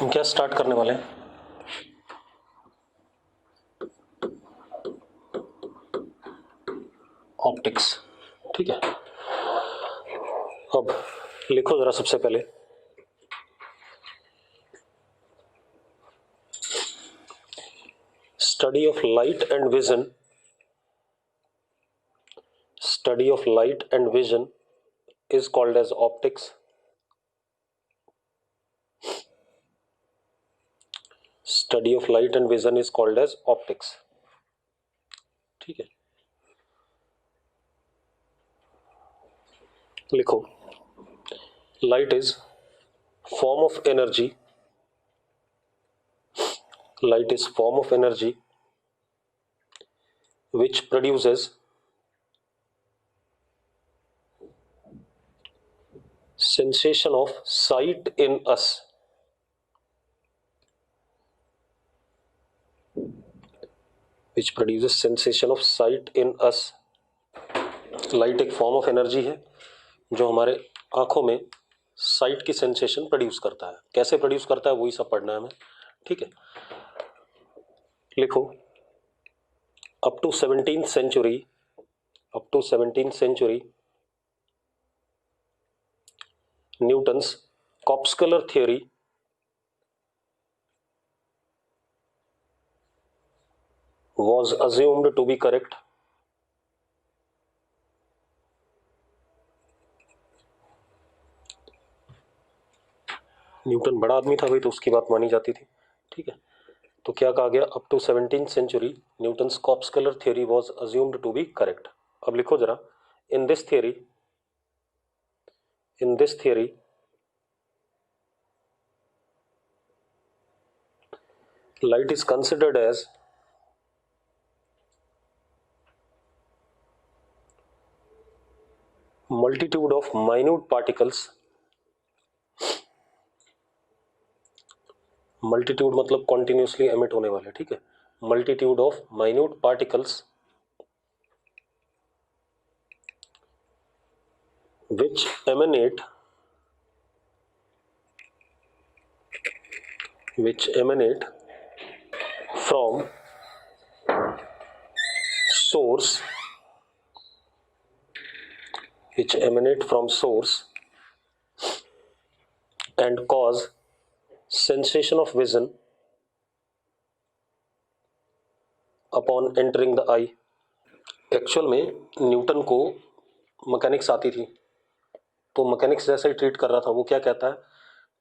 हम क्या स्टार्ट करने वाले हैं? ऑप्टिक्स। ठीक है, अब लिखो जरा सबसे पहले study of light and vision. Study of light and vision is called as optics. Study of light and vision is called as optics. ठीक है, लिखो light is form of energy. Light is form of energy which produces sensation of sight in us. Which produces sensation of sight in us. Light एक form of energy है जो हमारे आंखों में site की सेंसेशन प्रोड्यूस करता है। कैसे प्रोड्यूस करता है वही सब पढ़ना है हमें। ठीक है, लिखो up to 17th century Newton's corpuscular theory was assumed to be correct. Newton बड़ा आदमी था भाई, तो उसकी बात मानी जाती थी। ठीक है, तो क्या कहा गया? Up to 17th century Newton's corpuscular theory was assumed to be correct. अब लिखो जरा, in this theory light is considered as multitude of minute particles. Multitude मतलब कॉन्टिन्यूसली एमिट होने वाले। ठीक है, multitude of minute particles which emanate from source and cause sensation of vision upon entering the eye. Actual में Newton को mechanics आती थी, तो मैकेनिक्स जैसा ही ट्रीट कर रहा था। वो क्या कहता है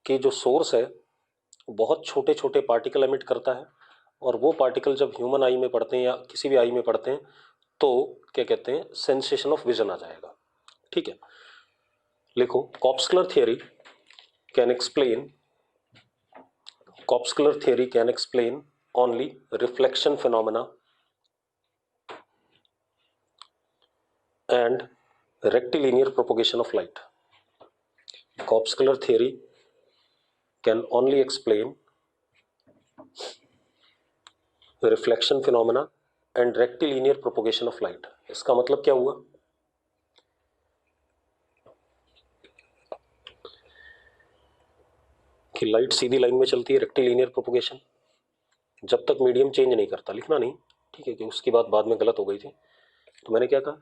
कि जो सोर्स है बहुत छोटे छोटे पार्टिकल एमिट करता है, और वो पार्टिकल जब ह्यूमन आई में पड़ते हैं या किसी भी आई में पड़ते हैं तो क्या कहते हैं, सेंसेशन ऑफ विजन आ जाएगा। ठीक है, लिखो corpuscular theory can explain only reflection phenomena and rectilinear propagation of light. Corpuscular theory can only explain reflection phenomena and rectilinear propagation of light. इसका मतलब क्या हुआ कि लाइट सीधी लाइन में चलती है, रेक्टिलिनियर प्रोपोगेशन, जब तक मीडियम चेंज नहीं करता। लिखना नहीं, ठीक है, कि उसकी बात बाद में गलत हो गई थी। तो मैंने क्या कहा,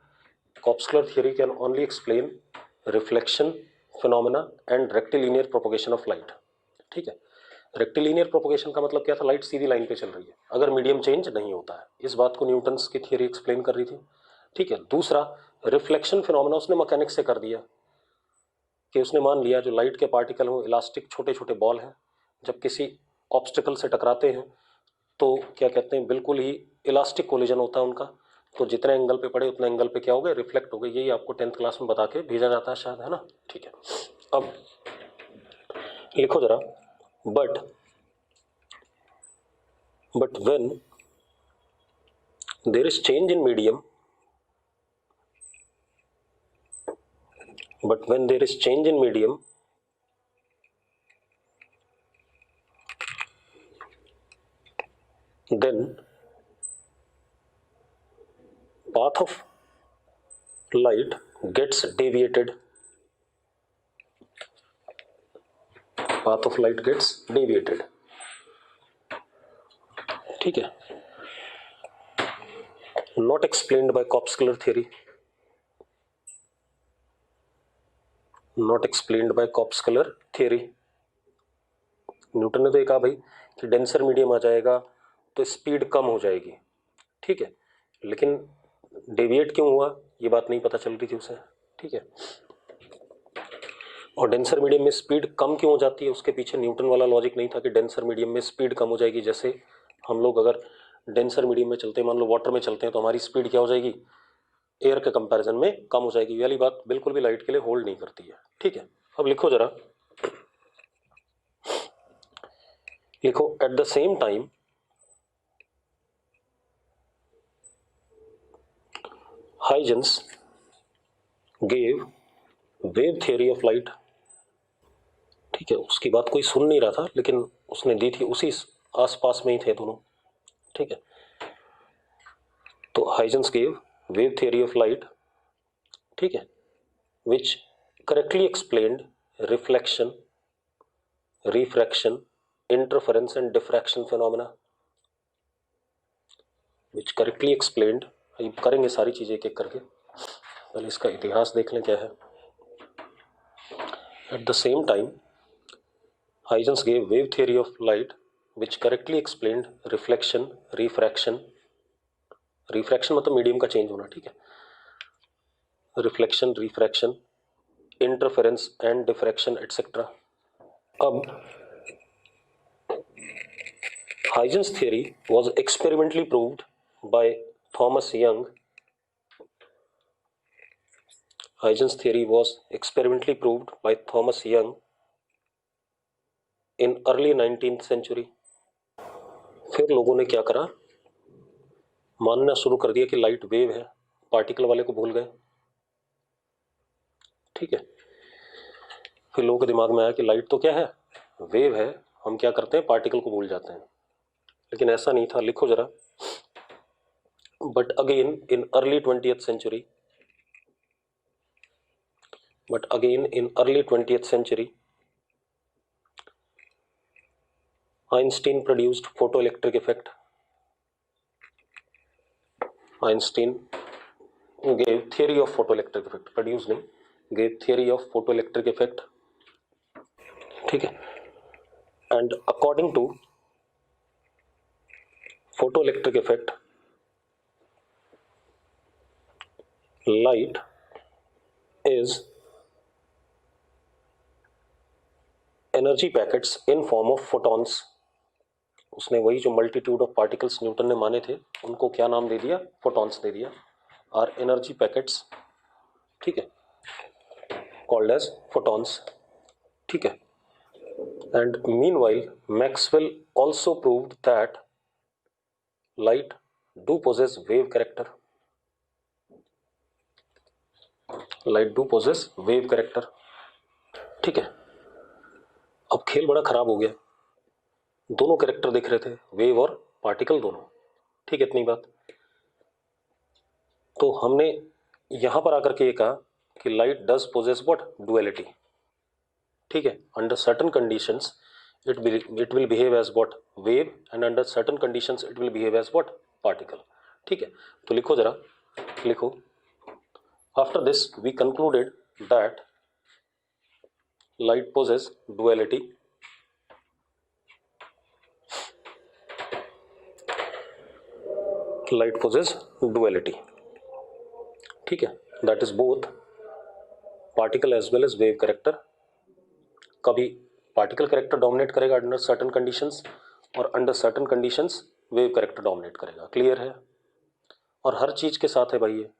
corpuscular theory can only explain reflection phenomena and rectilinear propagation of light. ठीक है, रेक्टिलिनियर प्रोपोगेशन का मतलब क्या था, लाइट सीधी लाइन पे चल रही है अगर मीडियम चेंज नहीं होता है। इस बात को न्यूटन्स की थियोरी एक्सप्लेन कर रही थी। ठीक है, दूसरा रिफ्लेक्शन फिनोमेना उसने मैकेनिक्स से कर दिया कि उसने मान लिया जो लाइट के पार्टिकल हो इलास्टिक छोटे छोटे बॉल हैं, जब किसी ऑब्स्टिकल से टकराते हैं तो क्या कहते हैं, बिल्कुल ही इलास्टिक कोलिजन होता है उनका, तो जितने एंगल पे पड़े उतने एंगल पे क्या हो गए, रिफ्लेक्ट हो गए। यही आपको 10th क्लास में बता के भेजा जाता है शायद, है ना। ठीक है, अब लिखो जरा, but when there is change in medium, then path of light gets deviated. ठीक है, not explained by corpuscular theory, not explained by corpuscular theory. Newton ने तो ये कहा भाई कि डेंसर मीडियम आ जाएगा तो स्पीड कम हो जाएगी, ठीक है, लेकिन डेविएट क्यों हुआ ये बात नहीं पता चल रही थी उसे, ठीक है। और डेंसर मीडियम में स्पीड कम क्यों हो जाती है, उसके पीछे न्यूटन वाला लॉजिक नहीं था कि डेंसर मीडियम में स्पीड कम हो जाएगी। जैसे हम लोग अगर डेंसर मीडियम में चलते हैं, मान लो वाटर में चलते हैं, तो हमारी स्पीड क्या हो जाएगी, एयर के कंपैरिजन में कम हो जाएगी। ये वाली बात बिल्कुल भी लाइट के लिए होल्ड नहीं करती है, ठीक है। अब लिखो जरा, लिखो at the same time Huygens gave wave theory of light, ठीक है। उसकी बात कोई सुन नहीं रहा था लेकिन उसने दी थी, उसी आसपास में ही थे दोनों, ठीक है। तो Huygens gave wave theory of light, ठीक है, which correctly explained reflection, refraction, interference and diffraction phenomena, which correctly explained. करेंगे सारी चीजें एक एक करके, पहले इसका इतिहास देख लें क्या है। At the same time Huygens gave wave theory of light which correctly explained reflection, refraction, refraction मतलब मीडियम का चेंज होना, ठीक है, reflection, refraction, interference and diffraction etcetera. अब Huygens theory was experimentally proved by Thomas Young. Huygens theory was experimentally proved by Thomas Young in early 19th century. फिर लोगों ने क्या करा, मानना शुरू कर दिया कि लाइट वेव है, पार्टिकल वाले को भूल गए, ठीक है। फिर लोगों के दिमाग में आया कि लाइट तो क्या है, वेव है, हम क्या करते हैं, पार्टिकल को भूल जाते हैं। लेकिन ऐसा नहीं था, लिखो जरा, but again in early 20th century, but again in early 20th century Einstein produced photoelectric effect. Einstein gave theory of photoelectric effect, produced नहीं, gave theory of photoelectric effect, ठीक है। and according to photoelectric effect light is energy packets in form of photons. उसने वही जो multitude of particles Newton ने माने थे उनको क्या नाम दे दिया, फोटॉन्स दे दिया, आर एनर्जी पैकेट्स, ठीक है, कॉल्ड एज फोटॉन्स, ठीक है। And meanwhile Maxwell also proved that light do possess wave character, light do possess wave character, ठीक है। अब खेल बड़ा खराब हो गया, दोनों कैरेक्टर देख रहे थे, वेव और पार्टिकल दोनों, ठीक है, इतनी बात। तो हमने यहां पर आकर के ये कहा कि light does possess what, duality, ठीक है। Under certain conditions it will behave as what, wave, and under certain conditions it will behave as what, particle, ठीक है। तो लिखो जरा, लिखो, after this we concluded that light possess duality, light possess duality, ठीक है, that is both particle as well as wave character. कभी particle character dominate करेगा अंडर सर्टेन कंडीशंस और under certain conditions wave character dominate करेगा, clear है। और हर चीज के साथ है भाई ये,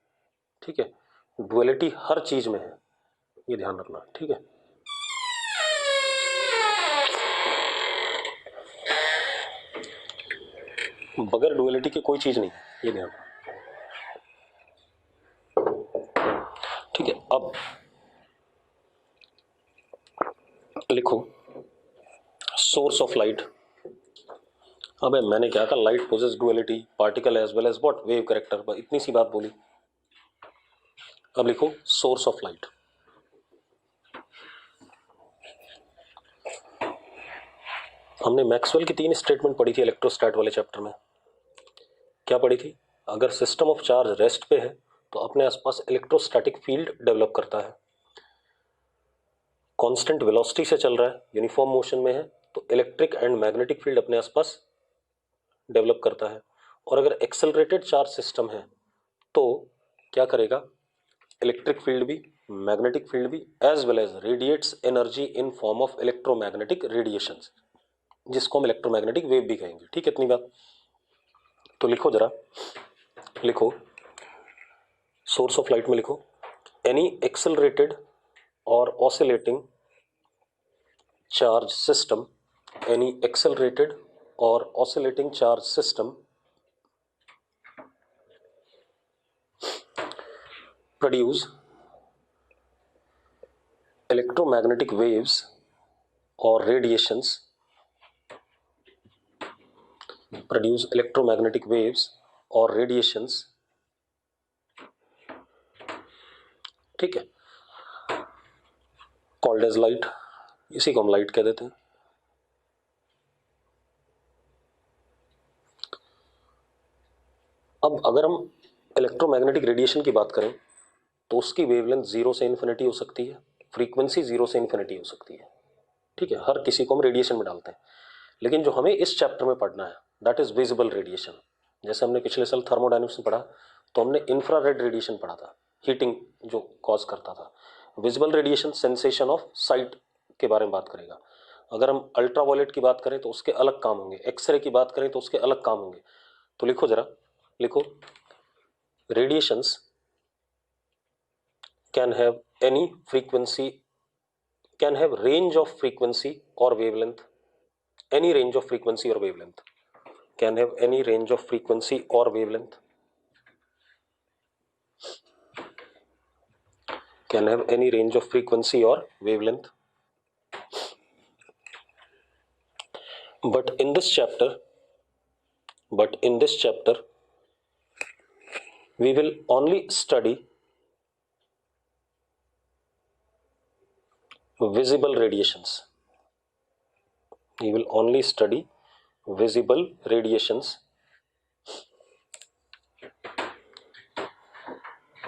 ठीक है, डुअलिटी हर चीज में है, ये ध्यान रखना, ठीक है। बगैर डुअलिटी के कोई चीज नहीं, ये ध्यान, ठीक है। अब लिखो सोर्स ऑफ लाइट। अबे मैंने क्या कहा, light possess duality, particle as well as what, wave character, इतनी सी बात बोली। अब लिखो सोर्स ऑफ लाइट। हमने मैक्सवेल की 3 स्टेटमेंट पढ़ी थी इलेक्ट्रोस्टैट वाले चैप्टर में, क्या पढ़ी थी? अगर सिस्टम ऑफ चार्ज रेस्ट पे है तो अपने आसपास इलेक्ट्रोस्टैटिक फील्ड डेवलप करता है। कांस्टेंट वेलोसिटी से चल रहा है, यूनिफॉर्म मोशन में है, तो इलेक्ट्रिक एंड मैग्नेटिक फील्ड अपने आसपास डेवलप करता है। और अगर एक्सेलरेटेड चार्ज सिस्टम है तो क्या करेगा? इलेक्ट्रिक फील्ड भी, मैग्नेटिक फील्ड भी, as well as radiates energy in form of electromagnetic radiations, जिसको हम इलेक्ट्रोमैग्नेटिक वेव भी कहेंगे। ठीक है, इतनी बात। तो लिखो जरा, लिखो सोर्स ऑफ लाइट में लिखो एनी एक्सेलरेटेड और oscillating charge system, any accelerated और oscillating charge system produce electromagnetic waves और रेडिएशंस, प्रोड्यूस इलेक्ट्रोमैग्नेटिक वेव्स और रेडिएशंस। ठीक है, कॉल्ड एज लाइट, इसी को हम लाइट कह देते हैं। अब अगर हम इलेक्ट्रोमैग्नेटिक रेडिएशन की बात करें तो उसकी वेवलेंथ 0 से इन्फिनिटी हो सकती है, फ्रीक्वेंसी 0 से इन्फिनिटी हो सकती है। ठीक है, हर किसी को हम रेडिएशन में डालते हैं, लेकिन जो हमें इस चैप्टर में पढ़ना है दैट इज विजिबल रेडिएशन। जैसे हमने पिछले साल थर्मोडायनेमिक्स में पढ़ा तो हमने इंफ्रारेड रेडिएशन पढ़ा था, हीटिंग जो कॉज करता था। Visible radiation sensation of site के बारे में बात करेगा। अगर हम अल्ट्रावायलेट की बात करें तो उसके अलग काम होंगे, एक्सरे की बात करें तो उसके अलग काम होंगे। तो लिखो जरा, लिखो radiations can have any frequency, can have range of frequency और wavelength, any range of frequency or wavelength, can have any range of frequency or wavelength, can have any range of frequency or wavelength. But in this chapter we will only study visible radiations. We will only study visible radiations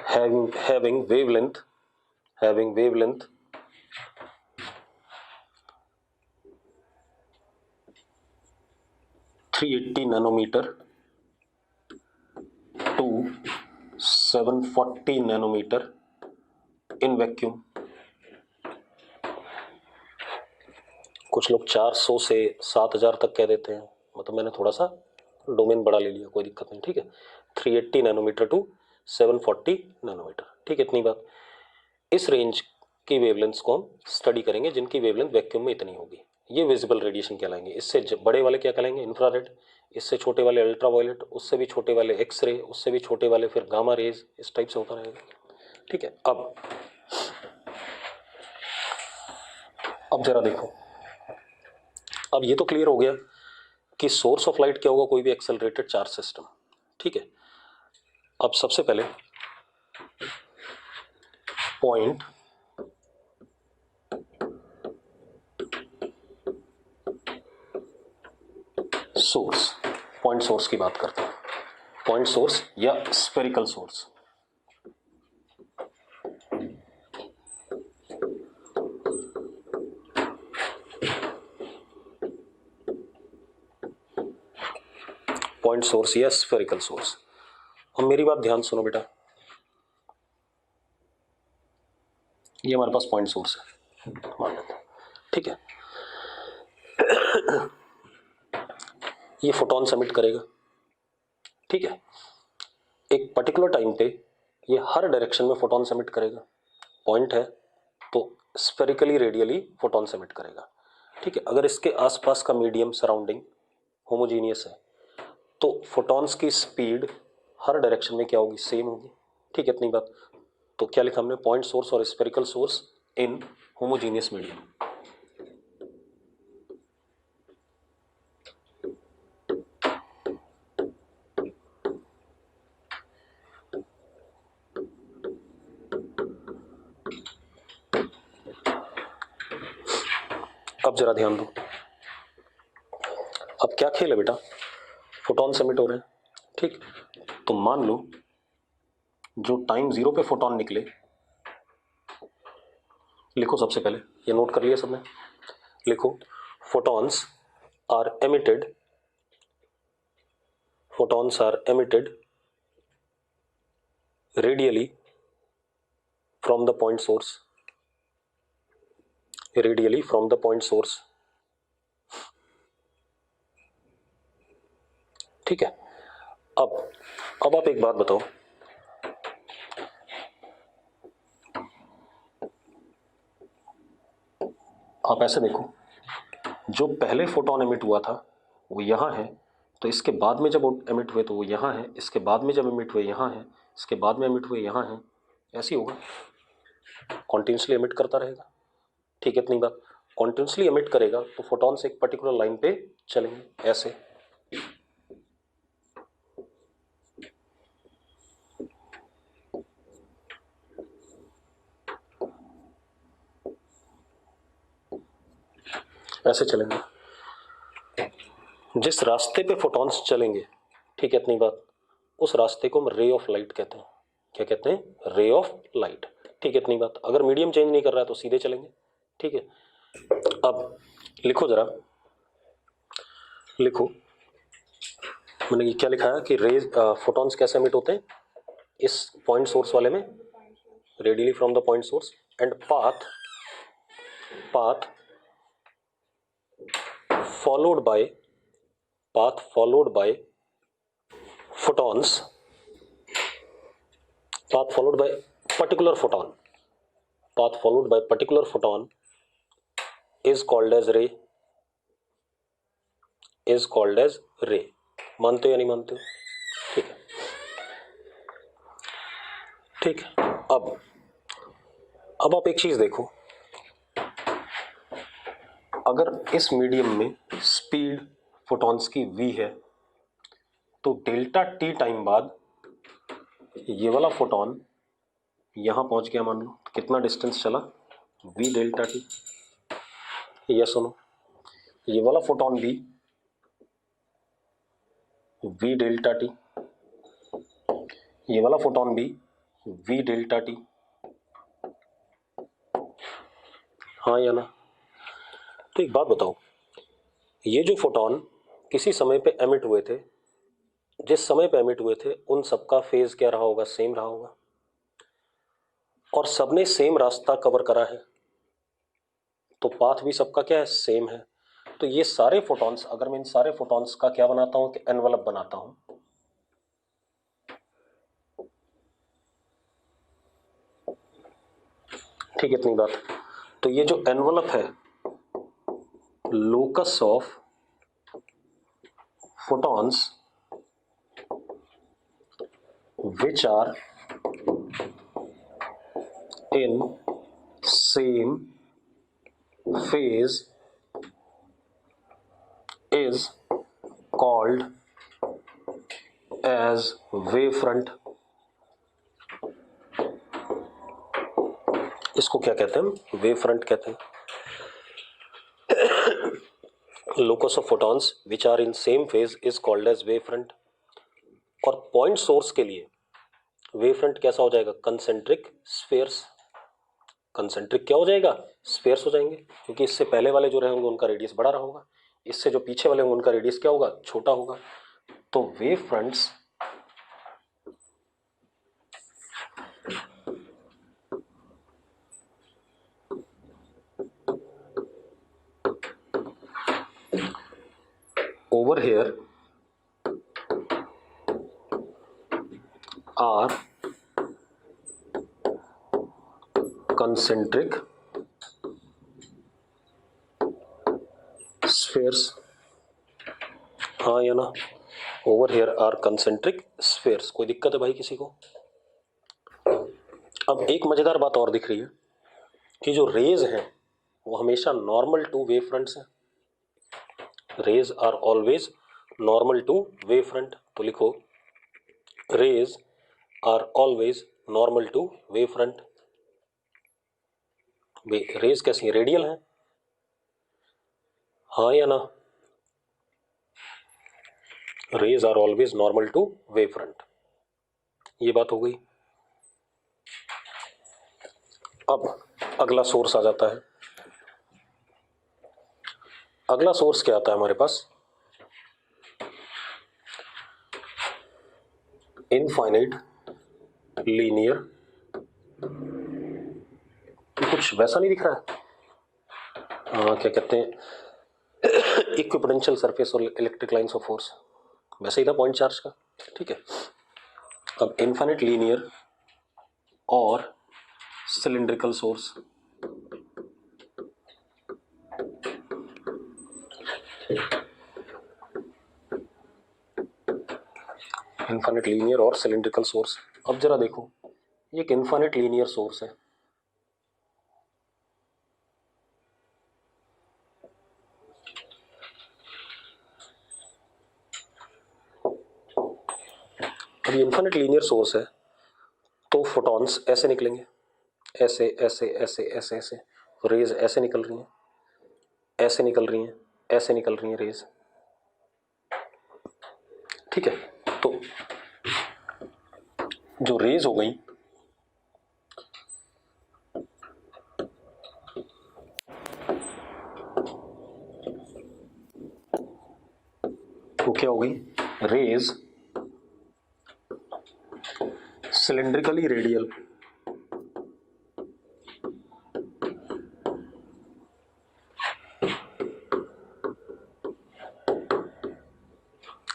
having wavelength 380 nanometer to 740 nanometer in vacuum. कुछ लोग 400 से 7000 तक कह देते हैं, मतलब मैंने थोड़ा सा डोमेन बड़ा ले लिया, कोई दिक्कत नहीं। ठीक है, 380 नैनोमीटर टू 740 नैनोमीटर। ठीक है, इतनी बात। इस रेंज की वेवलेंथ्स को हम स्टडी करेंगे जिनकी वेवलेंथ वैक्यूम में इतनी होगी, ये विजिबल रेडिएशन कहलाएंगे। इससे बड़े वाले क्या कहलाएंगे? इंफ्रारेड। इससे छोटे वाले अल्ट्रावायलेट, उससे भी छोटे वाले एक्सरे, उससे भी छोटे वाले फिर गामा रेज, इस टाइप से होता रहेगा। ठीक है, अब जरा देखो, अब ये तो क्लियर हो गया कि सोर्स ऑफ लाइट क्या होगा, कोई भी एक्सेलरेटेड चार्ज सिस्टम। ठीक है, अब सबसे पहले पॉइंट सोर्स की बात करते हैं। पॉइंट सोर्स या स्फेरिकल सोर्स। पॉइंट सोर्स या स्फेरिकल सोर्स। अब मेरी बात ध्यान सुनो बेटा, ये हमारे पास पॉइंट सोर्स है, मान लेते हैं। ठीक है, ये फोटॉन सबमिट करेगा। ठीक है, एक पर्टिकुलर टाइम पे ये हर डायरेक्शन में फोटॉन सबमिट करेगा। पॉइंट है तो स्फेरिकली रेडियली फोटॉन सबमिट करेगा। ठीक है, अगर इसके आसपास का मीडियम सराउंडिंग होमोजीनियस है तो फोटॉन्स की स्पीड हर डायरेक्शन में क्या होगी? सेम होगी। ठीक है, इतनी बात। तो क्या लिखा हमने? पॉइंट सोर्स और स्फेरिकल सोर्स इन होमोजीनियस मीडियम। अब जरा ध्यान दो, अब क्या खेल है बेटा? फोटॉन सबमिट हो रहे हैं। ठीक, तो मान लो जो टाइम 0 पे फोटॉन निकले, लिखो सबसे पहले, ये नोट कर लिया सबने, लिखो photons are emitted, photons are emitted radially from the point source, radially from the point source, ठीक है। अब आप एक बात बताओ, आप ऐसे देखो, जो पहले फोटोन एमिट हुआ था वो यहाँ है, तो इसके बाद में जब एमिट हुए तो वो यहाँ है, इसके बाद में जब एमिट हुए यहाँ है, इसके बाद में एमिट हुए यहाँ है, ऐसे ही होगा, कॉन्टिन्यूसली एमिट करता रहेगा, ठीक है। इतनी बात, कॉन्टिन्यूसली एमिट करेगा तो फोटॉन्स एक पर्टिकुलर लाइन पे चलेंगे, ऐसे, ऐसे चलेंगे। जिस रास्ते पे फोटॉन्स चलेंगे, ठीक है, इतनी बात, उस रास्ते को हम रे ऑफ लाइट कहते हैं। क्या कहते हैं? रे ऑफ लाइट, ठीक है, इतनी बात। अगर मीडियम चेंज नहीं कर रहा है तो सीधे चलेंगे, ठीक है। अब लिखो जरा, लिखो, मैंने ये क्या लिखा है कि रेज फोटॉन्स कैसे एमिट होते हैं इस पॉइंट सोर्स वाले में, radially from the point source, and path followed by photons, path followed by particular photon is called as ray, मानते हो या नहीं मानते हो? ठीक है, ठीक है। अब आप एक चीज देखो, अगर इस मीडियम में स्पीड फोटॉन्स की v है तो डेल्टा टी टाइम बाद ये वाला फोटॉन यहां पहुंच गया, मान लो, तो कितना डिस्टेंस चला? v delta T. ये सुनो, ये वाला फोटॉन भी v डेल्टा टी, ये वाला फोटॉन भी v डेल्टा टी, हाँ या ना? तो एक बात बताओ, ये जो फोटॉन किसी समय पे एमिट हुए थे, जिस समय पे एमिट हुए थे उन सबका फेज क्या रहा होगा? सेम रहा होगा, और सबने सेम रास्ता कवर करा है, तो पाथ भी सबका क्या है? सेम है। तो ये सारे फोटॉन्स, अगर मैं इन सारे फोटॉन्स का क्या बनाता हूं कि एनवलप बनाता हूं, ठीक है, इतनी बात। तो ये जो एनवलप है, locus of photons which are in same phase is called as wavefront। इसको क्या कहते हैं? वेवफ्रंट कहते हैं। Locus of photons which are in same phase is called as wavefront. और पॉइंट सोर्स के लिए वेवफ्रंट कैसा हो जाएगा? Concentric spheres. कंसेंट्रिक क्या हो जाएगा? स्फीयर्स हो जाएंगे, क्योंकि इससे पहले वाले जो रहेंगे उनका रेडियस बड़ा रहा होगा, इससे जो पीछे वाले होंगे उनका रेडियस क्या होगा? छोटा होगा। तो wave fronts over here are concentric spheres, हाँ या ना? Over here are concentric spheres. कोई दिक्कत है भाई किसी को? अब एक मजेदार बात और दिख रही है कि जो रेज हैं वो हमेशा नॉर्मल टू वेव फ्रंट्स हैं। Rays are always normal to wave front. तो लिखो, rays are always normal to wave front. Rays कैसी है? रेडियल है, हाँ या ना? Rays are always normal to wave front. ये बात हो गई। अब अगला सोर्स आ जाता है। अगला सोर्स क्या आता है हमारे पास? इनफाइनाइट लीनियर, कुछ वैसा नहीं दिख रहा है? क्या कहते हैं, इक्विपोटेंशियल सरफेस और इलेक्ट्रिक लाइंस ऑफ फोर्स, वैसे ही था पॉइंट चार्ज का। ठीक है, अब इनफाइनाइट लीनियर और सिलिंड्रिकल सोर्स, इनफाइनाइट लीनियर और सिलिंड्रिकल सोर्स। अब जरा देखो, ये एक इनफाइनाइट लीनियर सोर्स है। अब ये इनफाइनाइट लीनियर सोर्स है, तो फोटॉन्स ऐसे निकलेंगे, ऐसे ऐसे ऐसे ऐसे ऐसे, रेज ऐसे निकल रही हैं, ऐसे निकल रही हैं, ऐसे निकल रही हैं रेज। ठीक है, तो जो रेज हो गई, वो क्या हो गई? Rays cylindrically radial,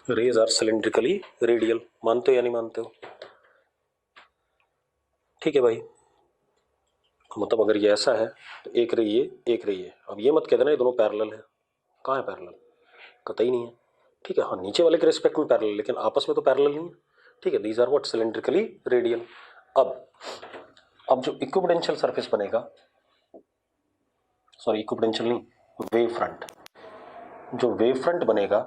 rays are cylindrically radial. मानते हो या नहीं मानते हो? ठीक है भाई, मतलब अगर ये ऐसा है तो एक रही है, एक रही है। अब ये मत कह देना ये दोनों पैरेलल है, कहाँ है पैरेलल? कतई नहीं है। ठीक है, हाँ नीचे वाले के रिस्पेक्ट में पैरेलल, लेकिन आपस में तो पैरेलल नहीं है। ठीक है, these are what? Cylindrically radial. अब जो इक्विपोटेंशियल सरफेस बनेगा, सॉरी इक्विपोटेंशियल नहीं, वेव फ्रंट, जो वेव फ्रंट बनेगा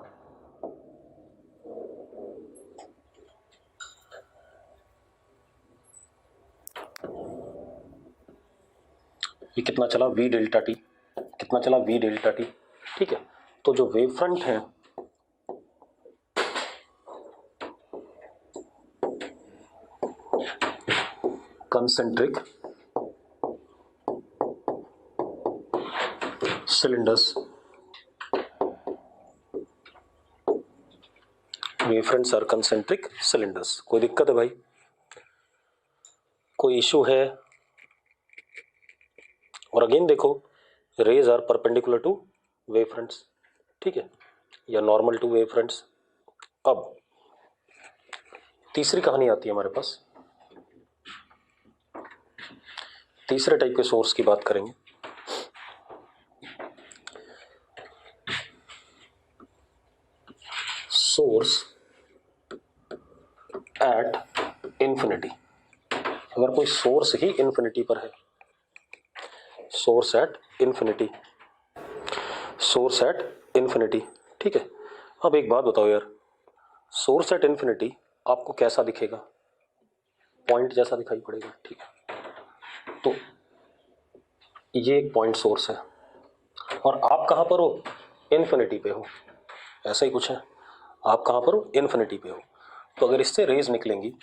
ये कितना चला? V delta t. कितना चला? V delta t. ठीक है, तो जो वेव फ्रंट है concentric cylinders, wave fronts are concentric cylinders. कोई दिक्कत है भाई? कोई इशू है? और अगेन देखो, rays are perpendicular to wave fronts, ठीक है, या नॉर्मल टू वेव फ्रंट्स। अब तीसरी कहानी आती है हमारे पास, तीसरे टाइप के सोर्स की बात करेंगे। Source at infinity. अगर कोई सोर्स ही इंफिनिटी पर है, source at infinity, source at infinity. ठीक है, अब एक बात बताओ यार, सोर्स एट इंफिनिटी आपको कैसा दिखेगा? पॉइंट जैसा दिखाई पड़ेगा। ठीक है, तो ये एक पॉइंट सोर्स है और आप कहां पर हो? इंफिनिटी पे हो। ऐसा ही कुछ है, आप कहां पर हो? इंफिनिटी पे हो। तो अगर इससे रेज निकलेंगी,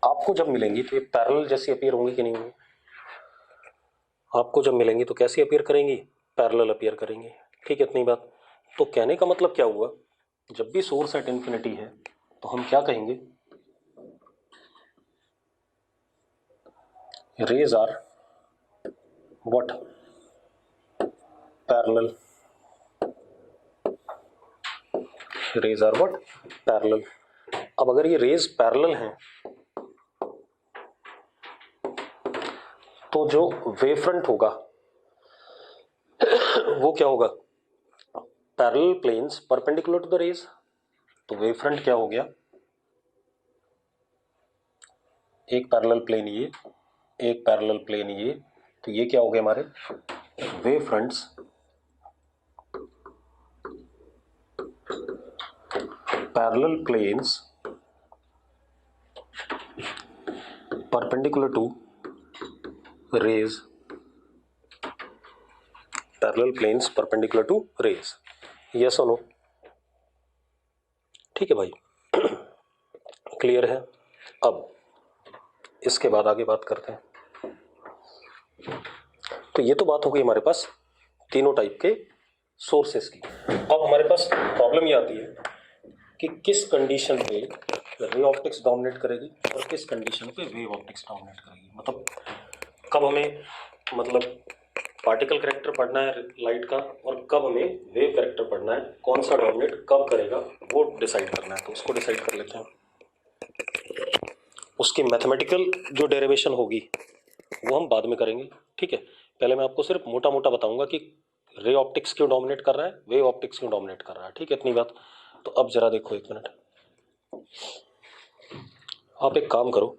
आपको जब मिलेंगी तो ये पैरेलल जैसी अपीयर होंगी कि नहीं होंगी? आपको जब मिलेंगी तो कैसी अपीयर करेंगी? पैरेलल अपीयर करेंगी। ठीक है, इतनी बात। तो कहने का मतलब क्या हुआ? जब भी सोर्स एट इंफिनिटी है तो हम क्या कहेंगे? Rays are what? Parallel. Rays are what? Parallel. अब अगर ये रेज पैरेलल हैं तो जो वेव फ्रंट होगा वो क्या होगा? Parallel planes perpendicular to the rays. तो वेव फ्रंट क्या हो गया? एक पैरेलल प्लेन ये, एक पैरेलल प्लेन ये, तो ये क्या हो गया हमारे wave fronts parallel planes perpendicular to rays, parallel planes perpendicular to rays, yes और नो? ठीक है भाई, क्लियर है? अब इसके बाद आगे बात करते हैं। तो ये तो बात हो गई हमारे पास तीनों टाइप के सोर्सेस की। अब हमारे पास प्रॉब्लम ये आती है कि किस कंडीशन पे रे ऑप्टिक्स डोमिनेट करेगी और किस कंडीशन पे वेव ऑप्टिक्स डोमिनेट करेगी। मतलब कब हमें मतलब पार्टिकल कैरेक्टर पढ़ना है लाइट का और कब हमें वेव कैरेक्टर पढ़ना है, कौन सा डोमिनेट कब करेगा वो डिसाइड करना है। तो उसको डिसाइड कर लेते हैं। उसकी मैथमेटिकल जो डेरिवेशन होगी वो हम बाद में करेंगे, ठीक है। पहले मैं आपको सिर्फ मोटा मोटा बताऊंगा कि रे ऑप्टिक्स क्यों डोमिनेट कर रहा है, वेव ऑप्टिक्स क्यों डोमिनेट कर रहा है, ठीक है, इतनी बात। तो अब जरा देखो, एक मिनट, आप एक काम करो,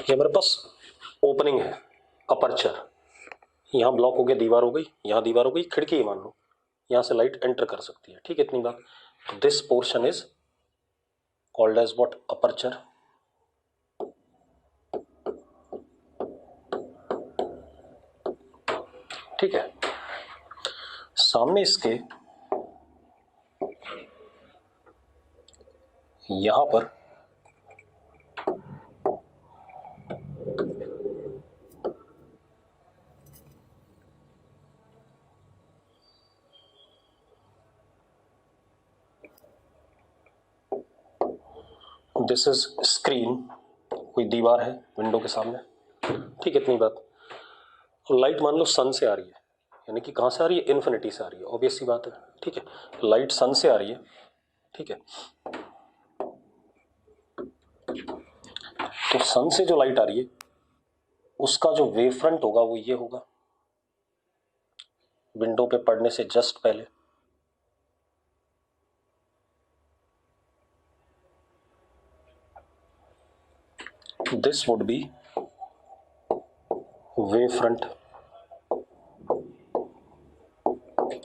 ये मेरे पास ओपनिंग है, अपर्चर, यहाँ ब्लॉक हो गया, दीवार हो गई, यहाँ दीवार हो गई, खिड़की है मान लो, यहाँ से लाइट एंटर कर सकती है, ठीक है, इतनी बात। तो this portion is called as what, aperture. ठीक है, सामने इसके यहां पर दिस इज स्क्रीन, कोई दीवार है विंडो के सामने, ठीक है, इतनी बात। और लाइट मान लो सन से आ रही है, यानी कि कहाँ से आ रही है, इन्फिनिटी से आ रही है, ऑब्वियस सी बात है, ठीक है। लाइट सन से आ रही है, ठीक है। तो सन से जो लाइट आ रही है उसका जो वेव फ्रंट होगा वो ये होगा, विंडो पे पड़ने से जस्ट पहले। This would be wave front,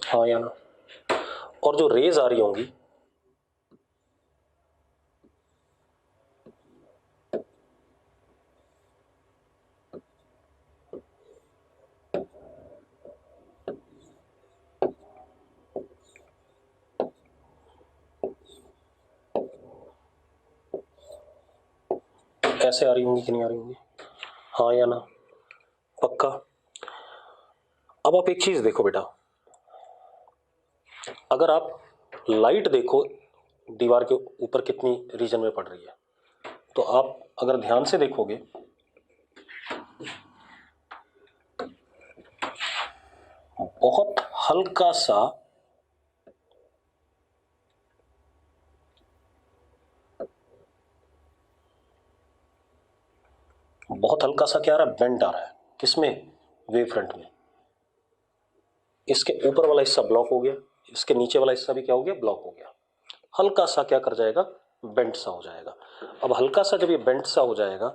हाँ या ना? और जो रेज आ रही होंगी ऐसे आ रही होंगी कि नहीं आ रही होंगी, हाँ या ना? पक्का? अब आप एक चीज देखो बेटा, अगर आप लाइट देखो दीवार के ऊपर कितनी रीजन में पड़ रही है, तो आप अगर ध्यान से देखोगे बहुत हल्का सा क्या आ रहा है, बेंट आ रहा है, किसमें, वेव फ्रंट में। इसके ऊपर वाला हिस्सा ब्लॉक हो गया, इसके नीचे वाला हिस्सा भी क्या हो गया, ब्लॉक हो गया, हल्का सा क्या कर जाएगा, बेंट सा हो जाएगा। अब हल्का सा जब ये बेंट सा हो जाएगा,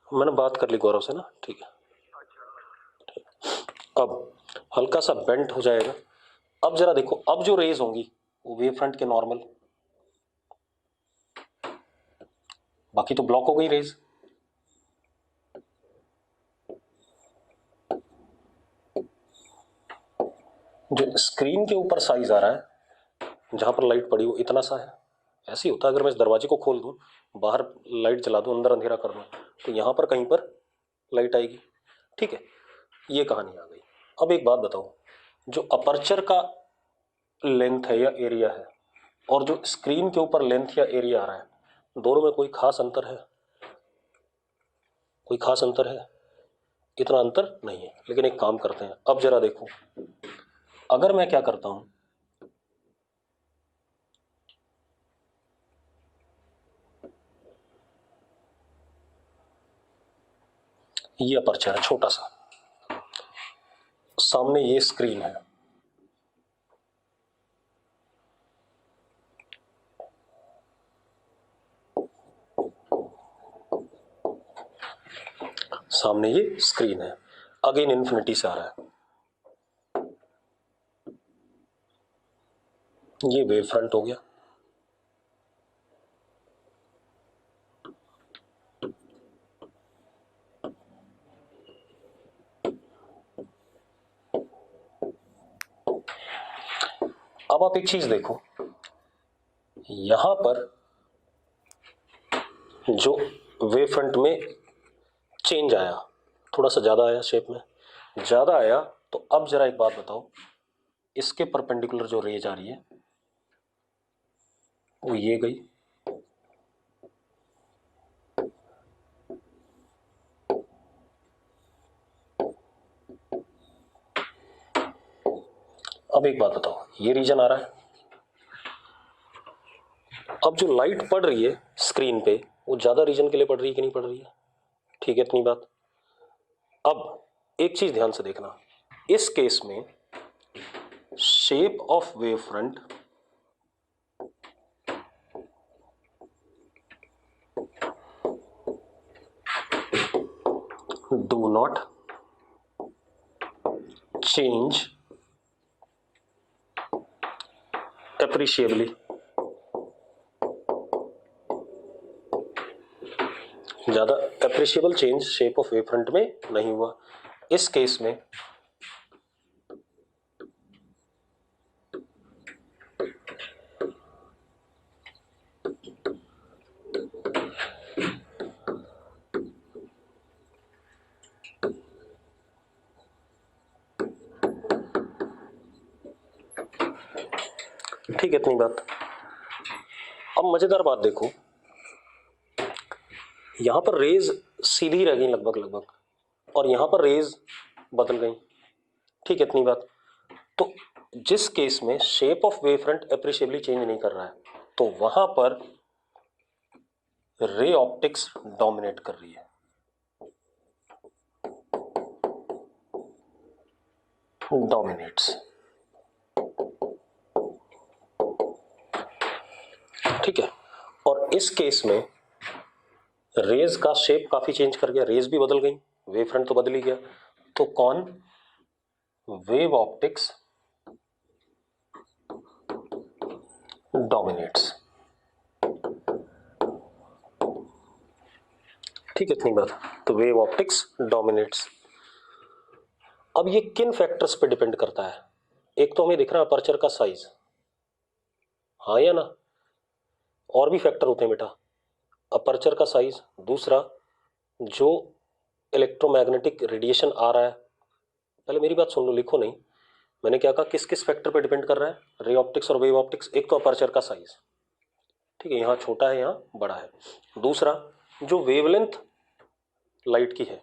मैंने बात कर ली गौरव से ना, ठीक है। अब हल्का सा बेंट हो जाएगा। अब जरा देखो, अब जो रेज होंगी वो वेव फ्रंट के नॉर्मल, बाकी तो ब्लॉक हो गई रेज। जो स्क्रीन के ऊपर साइज आ रहा है जहां पर लाइट पड़ी वो इतना सा है, ऐसे ही होता है। अगर मैं इस दरवाजे को खोल दूं, बाहर लाइट जला दूं, अंदर अंधेरा कर दूं, तो यहां पर कहीं पर लाइट आएगी, ठीक है। ये कहानी आ गई। अब एक बात बताओ, जो अपर्चर का लेंथ है या एरिया है और जो स्क्रीन के ऊपर लेंथ या एरिया आ रहा है, दोनों में कोई खास अंतर है, कोई खास अंतर है? इतना अंतर नहीं है। लेकिन एक काम करते हैं, अब जरा देखो, अगर मैं क्या करता हूं, ये अपर्चर है छोटा सा, सामने ये स्क्रीन है, सामने ये स्क्रीन है, अगेन इन्फिनिटी से आ रहा है, ये वेव फ्रंट हो गया। अब आप एक चीज देखो, यहां पर जो वेव फ्रंट में चेंज आया, थोड़ा सा ज्यादा आया, शेप में ज्यादा आया, तो अब जरा एक बात बताओ, इसके परपेंडिकुलर जो रेज आ रही है वो ये गई, अब एक बात बताओ, ये रीजन आ रहा है, अब जो लाइट पड़ रही है स्क्रीन पे वो ज्यादा रीजन के लिए पड़ रही है कि नहीं पड़ रही है? ठीक है, इतनी बात। अब एक चीज ध्यान से देखना, इस केस में shape of wave front do not change appreciably, ज्यादा appreciable change shape of wave front में नहीं हुआ। इस केस में ठीक है, इतनी बात। अब मजेदार बात देखो, यहां पर रेज सीधी रह गई लगभग लगभग, और यहां पर रेज बदल गई। ठीक है, इतनी बात। तो जिस केस में shape of wave front appreciably change नहीं कर रहा है, तो वहां पर रे ऑप्टिक्स डोमिनेट कर रही है। डोमिनेट्स, ठीक है। और इस केस में रेज का शेप काफी चेंज कर गया, रेज भी बदल गई, वेव फ्रंट तो बदल ही गया, तो कौन? Wave optics dominates. ठीक है, इतनी बात। तो वेव ऑप्टिक्स डोमिनेट्स। अब ये किन फैक्टर्स पे डिपेंड करता है? एक तो हमें दिख रहा है अपर्चर का साइज, हाँ या ना? और भी फैक्टर होते हैं बेटा, अपर्चर का साइज, दूसरा जो इलेक्ट्रोमैग्नेटिक रेडिएशन आ रहा है, पहले मेरी बात सुन लो, लिखो नहीं, मैंने क्या कहा, किस किस फैक्टर पे डिपेंड कर रहा है? रे ऑप्टिक्स और वेव ऑप्टिक्स। एक तो अपर्चर का साइज, ठीक है, यहाँ छोटा है यहाँ बड़ा है। दूसरा जो वेवलेंथ लाइट की है,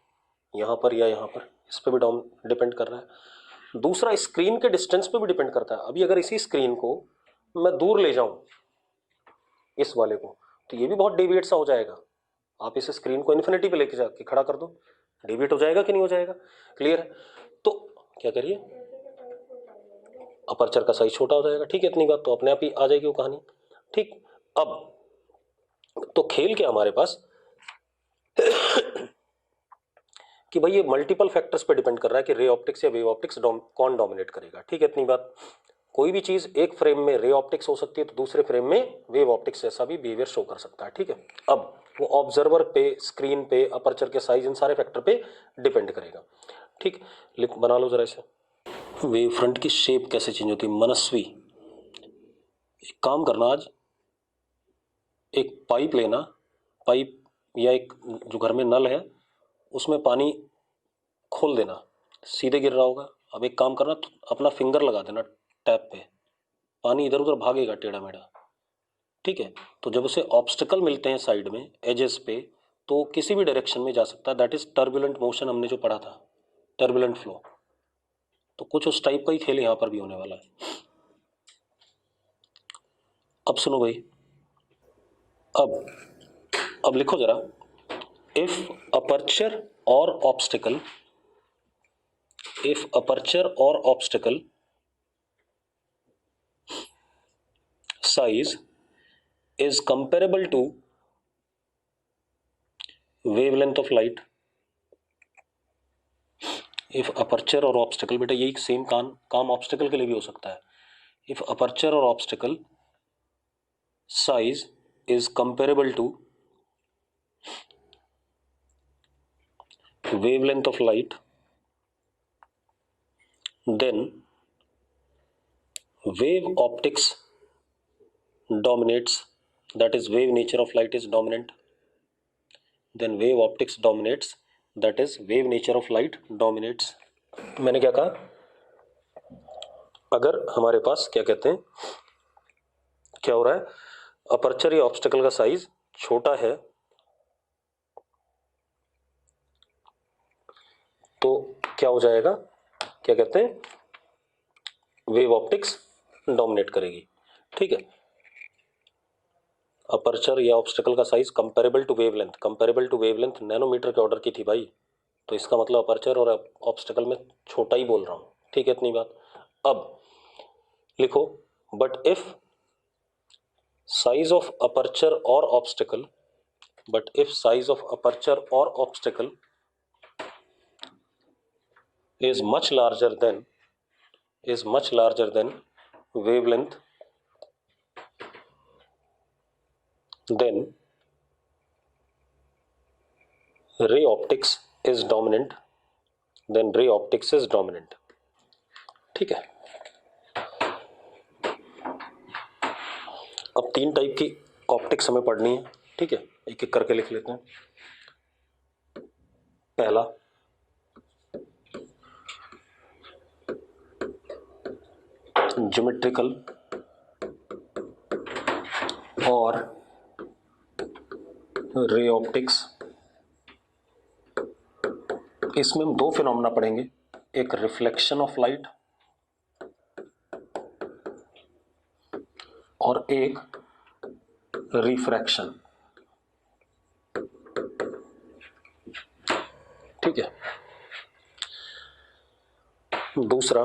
यहाँ पर या यहाँ पर, इस पर भी डिपेंड कर रहा है। दूसरा स्क्रीन के डिस्टेंस पे भी डिपेंड करता है। अभी अगर इसी स्क्रीन को मैं दूर ले जाऊं, इस वाले को, तो ये भी बहुत डेविएट सा हो जाएगा। आप इस स्क्रीन को इन्फिनिटी पे लेके जाके खड़ा कर दो, डेविएट हो जाएगा कि नहीं हो जाएगा? क्लियर है? तो क्या करिए, अपर्चर का साइज छोटा हो जाएगा। ठीक है, इतनी बात तो अपने आप ही आ जाएगी वो कहानी। ठीक, अब तो खेल क्या हमारे पास कि भाई ये मल्टीपल फैक्टर्स पे डिपेंड कर रहा है कि रे ऑप्टिक्स या वेव ऑप्टिक्स कौन डोमिनेट करेगा। ठीक है, इतनी बात। कोई भी चीज एक फ्रेम में रे ऑप्टिक्स हो सकती है, तो दूसरे फ्रेम में वेव ऑप्टिक्स जैसा भी बिहेवियर शो कर सकता है। ठीक है, अब वो ऑब्जर्वर पे, स्क्रीन पे, अपर्चर के साइज, इन सारे फैक्टर पे डिपेंड करेगा। ठीक, बना लो जरा इसे। वेव फ्रंट की शेप कैसे चेंज होती है? मनस्वी, एक काम करना, आज एक पाइप लेना, पाइप या एक जो घर में नल है उसमें पानी खोल देना, सीधे गिर रहा होगा। अब एक काम करना, अपना फिंगर लगा देना टैप पे, पानी इधर उधर भागेगा टेढ़ा मेढ़ा। ठीक है, तो जब उसे ऑब्स्टिकल मिलते हैं साइड में, एजेस पे, तो किसी भी डायरेक्शन में जा सकता है। दैट इज टर्बुलेंट मोशन, हमने जो पढ़ा था, टर्बुलेंट फ्लो। तो कुछ उस टाइप का ही खेल यहां पर भी होने वाला है। अब सुनो भाई, अब लिखो जरा, if aperture or obstacle, if aperture or obstacle size is comparable to wavelength of light, if aperture और obstacle, बेटा यही सेम काम obstacle के लिए भी हो सकता है. if aperture or obstacle size is comparable to wavelength of light, then wave optics dominates, that is wave nature of light is dominant, then wave optics dominates, that is wave nature of light dominates. मैंने क्या कहा, अगर हमारे पास क्या कहते हैं, क्या हो रहा है, अपर्चर या ऑब्स्टेकल का साइज छोटा है तो क्या हो जाएगा, क्या कहते हैं, वेव ऑप्टिक्स डोमिनेट करेगी. ठीक है, अपर्चर या ऑब्स्टेकल का size comparable to wavelength, comparable to wavelength nanometer के ऑर्डर की थी भाई, तो इसका मतलब अपर्चर और ऑब्स्टेकल में छोटा ही बोल रहा हूँ. ठीक है, इतनी बात. अब लिखो, but if size of aperture और obstacle, but if size of aperture or obstacle is much larger than wavelength, then ray optics is dominant, then ray optics is dominant. ठीक है, अब तीन टाइप की ऑप्टिक्स हमें पढ़नी है. ठीक है, एक एक करके लिख लेते हैं. पहला ज्योमेट्रिकल और रे ऑप्टिक्स. इसमें हम दो फिनोमेना पढ़ेंगे, एक रिफ्लेक्शन ऑफ लाइट और एक रिफ्रैक्शन. ठीक है, दूसरा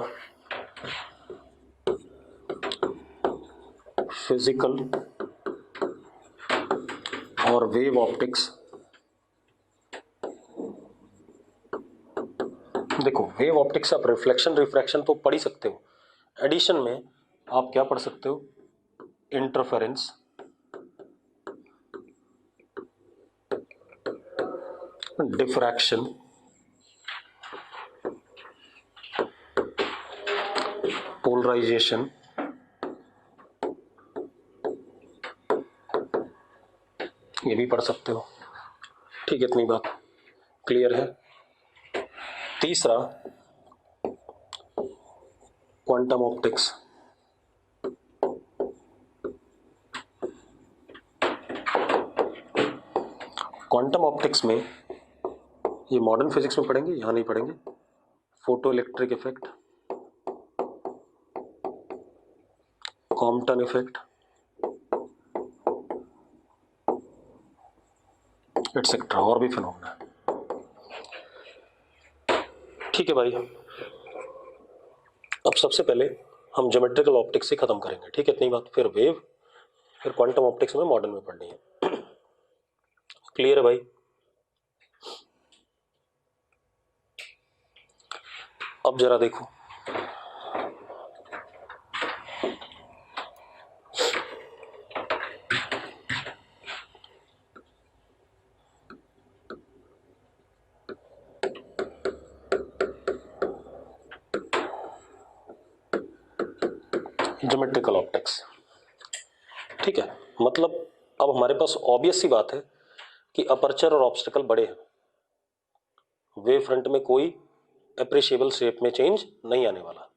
फिजिकल और वेव ऑप्टिक्स. देखो, वेव ऑप्टिक्स आप रिफ्लेक्शन रिफ्रैक्शन तो पढ़ ही सकते हो, एडिशन में आप क्या पढ़ सकते हो, इंटरफेरेंस, डिफ्रैक्शन, पोलराइजेशन, ये भी पढ़ सकते हो. ठीक है, इतनी बात क्लियर है. तीसरा क्वांटम ऑप्टिक्स. क्वांटम ऑप्टिक्स में ये मॉडर्न फिजिक्स में पढ़ेंगे, यहां नहीं पढ़ेंगे. Photo electric effect, Compton effect, etcetera, और भी फिनोमेना. ठीक है भाई, अब सबसे पहले हम ज्योमेट्रिकल ऑप्टिक्स से खत्म करेंगे. ठीक है, इतनी बात. फिर वेव, फिर क्वांटम ऑप्टिक्स में मॉडर्न में पढ़नी है. क्लियर है भाई? अब जरा देखो, ज्योमेट्रिकल ऑप्टिक्स. ठीक है, मतलब अब हमारे पास ऑब्वियस सी बात है कि अपर्चर और ऑब्स्टेकल बड़े हैं, वेव फ्रंट में कोई अप्रिशिएबल शेप में चेंज नहीं आने वाला.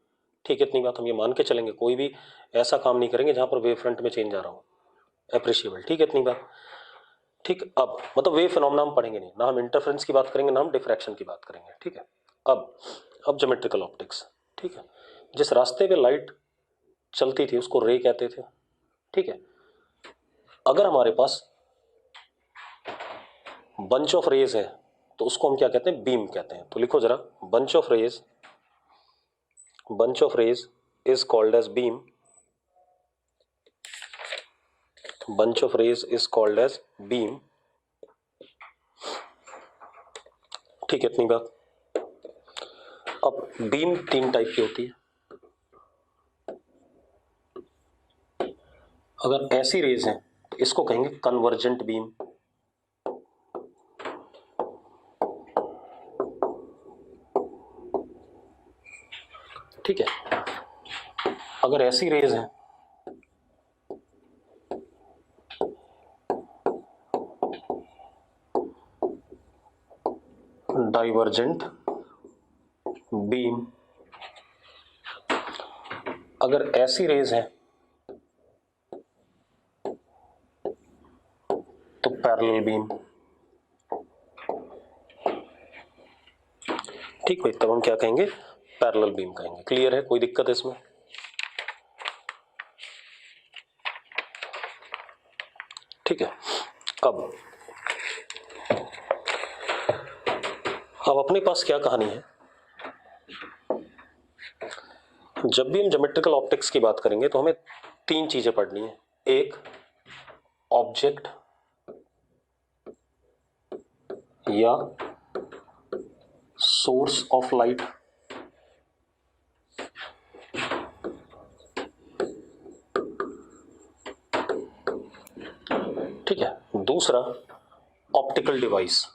ठीक है, इतनी बात हम ये मान के चलेंगे, कोई भी ऐसा काम नहीं करेंगे जहां पर वेव फ्रंट में चेंज आ रहा हो अप्रिशिएबल. ठीक है, इतनी बात. ठीक, अब मतलब वेव फिनोमेना हम पढ़ेंगे नहीं, ना हम इंटरफेरेंस की बात करेंगे, ना हम डिफ्रैक्शन की बात करेंगे. ठीक है, अब ज्योमेट्रिकल ऑप्टिक्स. ठीक है, जिस रास्ते पे लाइट चलती थी उसको रे कहते थे. ठीक है, अगर हमारे पास बंच ऑफ रेज है तो उसको हम क्या कहते हैं, बीम कहते हैं। तो लिखो जरा, bunch of rays is called as beam, bunch of rays is called as beam। ठीक है, इतनी बात। अब बीम तीन टाइप की होती है। अगर ऐसी रेज है तो इसको कहेंगे कन्वर्जेंट बीम, ठीक है। अगर ऐसी रेज है डाइवर्जेंट बीम, अगर ऐसी रेज है तो पैरेलल बीम। ठीक भाई, तब हम क्या कहेंगे, पैरेलल बीम कहेंगे। क्लियर है, कोई दिक्कत है इसमें? ठीक है। अब अपने पास क्या कहानी है, जब भी हम ज्योमेट्रिकल ऑप्टिक्स की बात करेंगे तो हमें तीन चीजें पढ़नी है। एक, ऑब्जेक्ट या सोर्स ऑफ लाइट, ठीक है। दूसरा, optical device.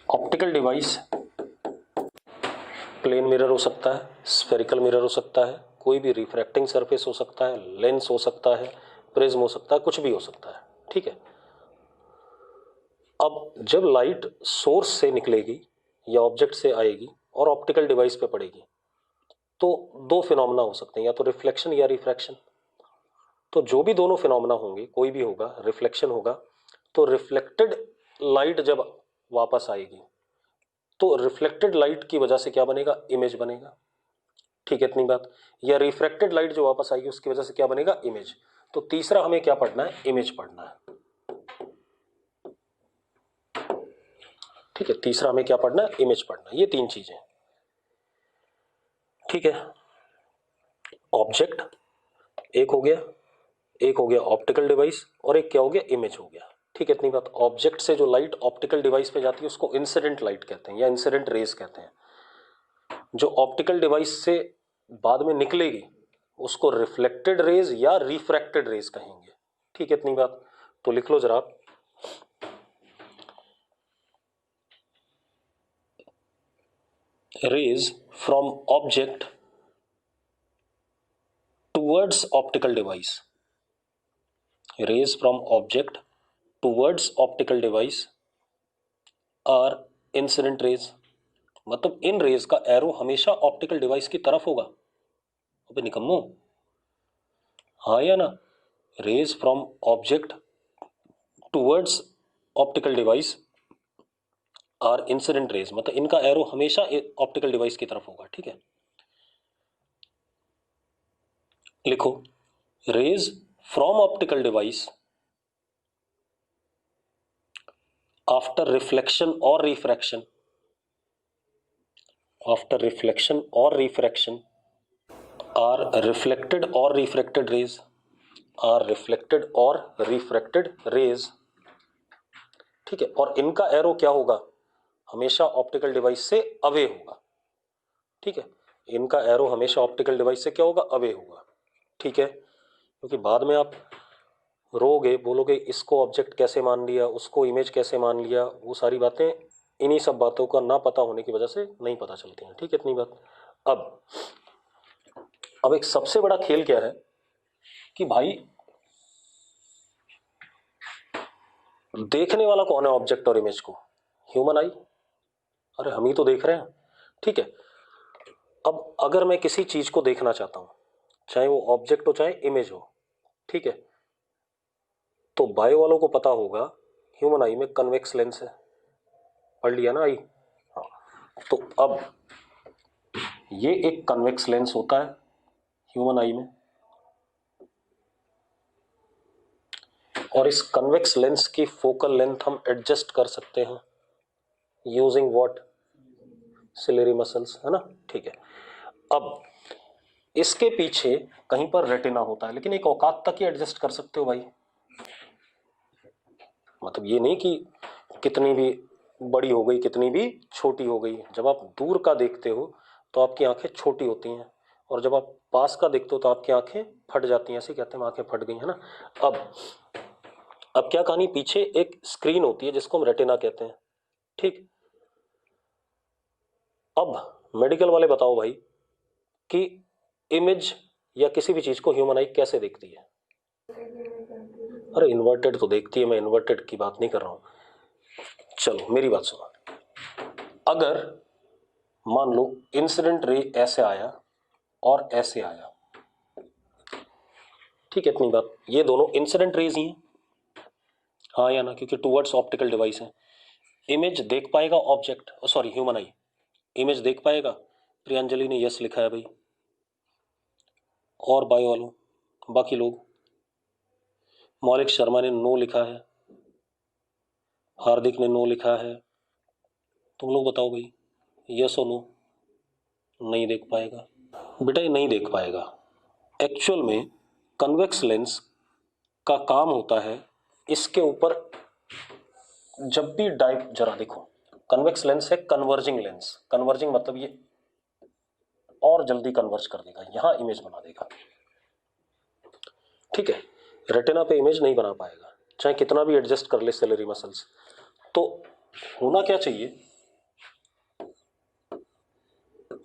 Optical device plane mirror हो सकता है, स्फेरिकल मिरर हो सकता है, कोई भी रिफ्रैक्टिंग सरफेस हो सकता है, लेंस हो सकता है, प्रिज्म हो सकता है, कुछ भी हो सकता है, ठीक है। अब जब लाइट सोर्स से निकलेगी या ऑब्जेक्ट से आएगी और ऑप्टिकल डिवाइस पे पड़ेगी तो दो फिनोमेना हो सकते हैं, या तो रिफ्लेक्शन या रिफ्रैक्शन। तो जो भी दोनों फिनोमेना होंगे, कोई भी होगा, रिफ्लेक्शन होगा, तो रिफ्लेक्टेड लाइट जब वापस आएगी तो रिफ्लेक्टेड लाइट की वजह से क्या बनेगा, इमेज बनेगा, ठीक है, इतनी बात। या रिफ्रैक्टेड लाइट जो वापस आएगी उसकी वजह से क्या बनेगा, इमेज। तो तीसरा हमें क्या पढ़ना है, इमेज पढ़ना है, ठीक है। तीसरा हमें क्या पढ़ना है, इमेज पढ़ना है। ये तीन चीजें, ठीक है। ऑब्जेक्ट एक हो गया, एक हो गया ऑप्टिकल डिवाइस, और एक क्या हो गया, इमेज हो गया, ठीक है, इतनी बात। ऑब्जेक्ट से जो लाइट ऑप्टिकल डिवाइस पे जाती है उसको इंसिडेंट लाइट कहते हैं या इंसिडेंट रेज कहते हैं। जो ऑप्टिकल डिवाइस से बाद में निकलेगी उसको रिफ्लेक्टेड रेज या रिफ्रैक्टेड रेज कहेंगे, ठीक है, इतनी बात। तो लिख लो जरा आप, rays from object towards optical device, rays from object towards optical device are incident rays। मतलब इन रेज का एरो हमेशा ऑप्टिकल डिवाइस की तरफ होगा। अबे निकम्मो, हाँ या ना? Rays from object towards optical device are incident rays, मतलब इनका एरो हमेशा ऑप्टिकल डिवाइस की तरफ होगा, ठीक है। लिखो, rays from optical device after reflection or refraction, after reflection or refraction are reflected or refracted rays, are reflected or refracted rays, ठीक है। और इनका एरो क्या होगा, हमेशा ऑप्टिकल डिवाइस से अवे होगा, ठीक है। इनका एरो हमेशा ऑप्टिकल डिवाइस से क्या होगा, अवे होगा, ठीक है। क्योंकि बाद में आप रोगे, बोलोगे इसको ऑब्जेक्ट कैसे मान लिया, उसको इमेज कैसे मान लिया, वो सारी बातें इन्हीं सब बातों का ना पता होने की वजह से नहीं पता चलती हैं, ठीक है, इतनी बात। अब एक सबसे बड़ा खेल क्या है कि भाई देखने वाला कौन है ऑब्जेक्ट और इमेज को, ह्यूमन आई, अरे हम ही तो देख रहे हैं, ठीक है। अब अगर मैं किसी चीज को देखना चाहता हूं, चाहे वो ऑब्जेक्ट हो चाहे इमेज हो, ठीक है, तो बायो वालों को पता होगा ह्यूमन आई में कन्वेक्स लेंस है, पढ़ लिया ना आई, हाँ। तो अब ये एक कन्वेक्स लेंस होता है ह्यूमन आई में, और इस कन्वेक्स लेंस की फोकल लेंथ हम एडजस्ट कर सकते हैं यूजिंग व्हाट, सिलेरी मसल्स, है ना। ठीक है, अब इसके पीछे कहीं पर रेटिना होता है, लेकिन एक औकात तक ही एडजस्ट कर सकते हो भाई। मतलब ये नहीं कि कितनी भी बड़ी हो गई कितनी भी छोटी हो गई। जब आप दूर का देखते हो तो आपकी आंखें छोटी होती हैं, और जब आप पास का देखते हो तो आपकी आंखें फट जाती हैं, ऐसे कहते हैं आंखें फट गई, है ना। अब क्या कहानी, पीछे एक स्क्रीन होती है जिसको हम रेटिना कहते हैं, ठीक। अब मेडिकल वाले बताओ भाई कि इमेज या किसी भी चीज को ह्यूमन आई कैसे देखती है। अरे इन्वर्टेड तो देखती है, मैं इन्वर्टेड की बात नहीं कर रहा हूं। चलो मेरी बात सुनो, अगर मान लो इंसिडेंट रे ऐसे आया और ऐसे आया, ठीक है, इतनी बात, ये दोनों इंसिडेंट रेज ही हैं, हाँ या ना, क्योंकि टूवर्ड्स ऑप्टिकल डिवाइस है। इमेज देख पाएगा ऑब्जेक्ट, सॉरी ह्यूमन आई इमेज देख पाएगा। प्रियांजलि ने यस लिखा है भाई, और बायो वालों बाकी लोग, मौलिक शर्मा ने नो लिखा है, हार्दिक ने नो लिखा है। तुम लोग बताओ भाई, यस और नो। नहीं देख पाएगा बेटा, ये नहीं देख पाएगा। एक्चुअल में कन्वेक्स लेंस का काम होता है इसके ऊपर, जब भी डाइव, जरा देखो, कन्वेक्स लेंस है कन्वर्जिंग लेंस। कन्वर्जिंग मतलब ये और जल्दी कन्वर्ज कर देगा, यहां इमेज बना देगा, ठीक है। रेटिना पे इमेज नहीं बना पाएगा चाहे कितना भी एडजस्ट कर ले सेलेरी मसल्स। तो होना क्या चाहिए,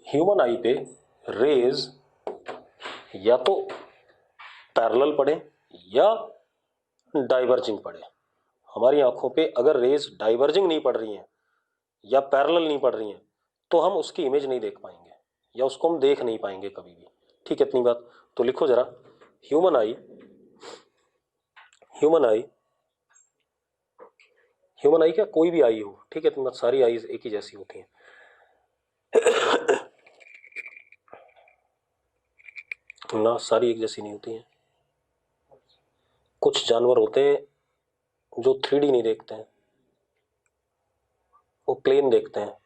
ह्यूमन आई पे रेज या तो पैरेलल पड़े या डाइवर्जिंग पड़े। हमारी आंखों पे अगर रेज डाइवर्जिंग नहीं पड़ रही हैं या पैरेलल नहीं पड़ रही हैं तो हम उसकी इमेज नहीं देख पाएंगे, या उसको हम देख नहीं पाएंगे कभी भी, ठीक है, इतनी बात। तो लिखो जरा, ह्यूमन आई, ह्यूमन आई, ह्यूमन आई क्या, कोई भी आई हो, ठीक है, इतनी बात, सारी आईज एक ही जैसी होती हैं। ना, सारी एक जैसी नहीं होती हैं। कुछ जानवर होते हैं जो 3D नहीं देखते हैं, वो प्लेन देखते हैं।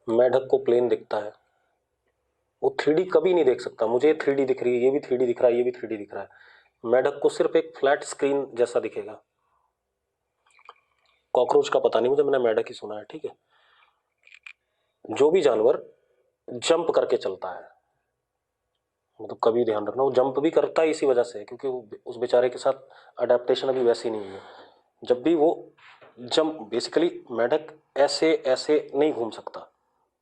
मेढक को प्लेन दिखता है, वो 3D कभी नहीं देख सकता। मुझे 3D दिख रही है, ये भी 3D दिख रहा है, ये भी 3D दिख रहा है, मेढक को सिर्फ एक फ्लैट स्क्रीन जैसा दिखेगा। कॉकरोच का पता नहीं मुझे, मैंने मेढक ही सुना है, ठीक है। जो भी जानवर जंप करके चलता है, मतलब कभी ध्यान रखना, वो जंप भी करता है इसी वजह से क्योंकि वो उस बेचारे के साथ अडेप्टेशन अभी वैसी नहीं है। जब भी वो जंप, बेसिकली मेढक ऐसे ऐसे नहीं घूम सकता,